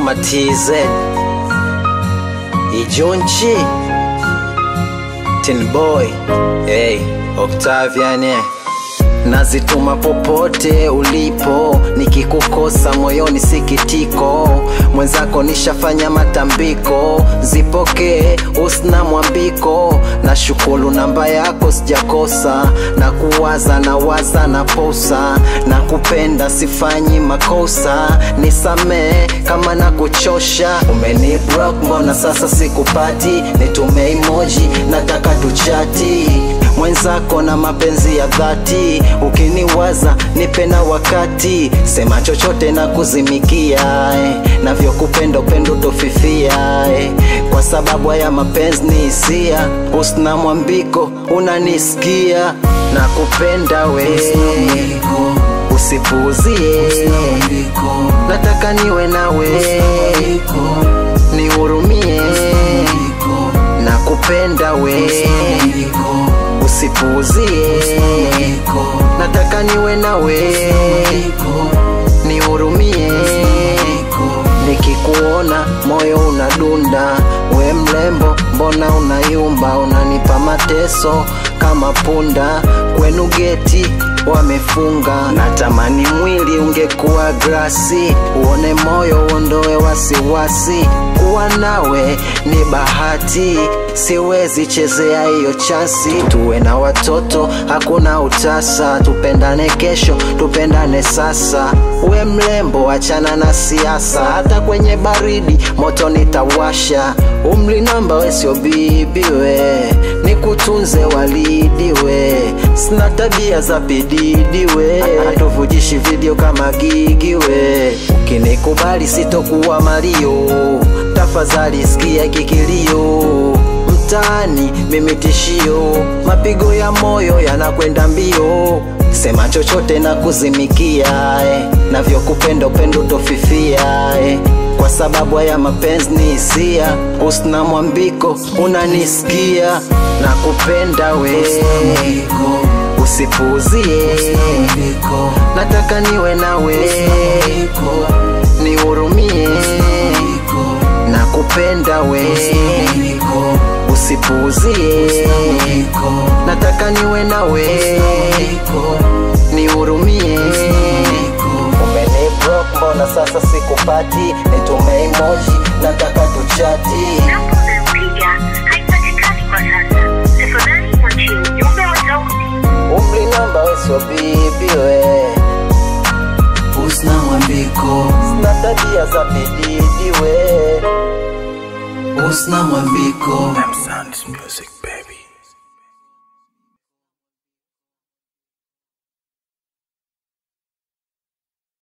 Juma TZ Ijonchi Tin Boy hey, Octavian Nazituma popote ulipo, nikikukosa moyoni sikitiko. Mwenzako nishafanya matambiko, zipoke usna mwambiko. Na shukuru namba yako sijakosa, na kuwaza na waza na posa. Na kupenda sifanyi makosa, nisame kama na kuchosha. Umeni block mbona sasa sikupati, nitume emoji nataka tuchati. Mwenzako na mapenzi ya dhati, ukiniwaza nipe na wakati. Sema chochote na kuzimikia navyo kupenda upendo tofifia kwa sababu haya mapenzi ni hisia. Usna mwambiko unanisikia, na kupenda we usipuzie. Nataka niwe nawe nihurumie, na kupenda we usipuzie. Nataka niwe nawe nihurumie. Nikikuona moyo unadunda, we mlembo mbona unayumba. Unanipa mateso kama punda, kwenu geti wamefunga. Natamani mwili ungekuwa glasi, uone moyo uondoe wasiwasi. Kuwa nawe ni bahati, siwezi chezea hiyo chansi. Tuwe na watoto hakuna utasa, tupendane kesho tupendane sasa. We mlembo achana na siasa, hata kwenye baridi moto nitawasha. Umri namba we sio bibi we, nikutunze walidi we. Sina tabia za pididi we, hatuvujishi video kama Gigi we. Ukinikubali sitokuwa Mario, tafadhali sikia kikilio. Mtaani mimi tishio, mapigo ya moyo yanakwenda mbio. Sema chochote na kuzimikia navyo kupenda upendo tofifia kwa sababu haya mapenzi ni hisia. Usna mwambiko unanisikia, na kupenda we usipuzie. Nataka niwe nawe nihurumie, na kupenda we usipuzie. Nataka niwe nawe nihurumie. Umeni block mbona sasa sikupati, nitume emoji nataka tuchati. Umri namba we sio bibi we, usna mwambiko. Sina tabia za bididi we, usna mwambiko. Them Sounds Music.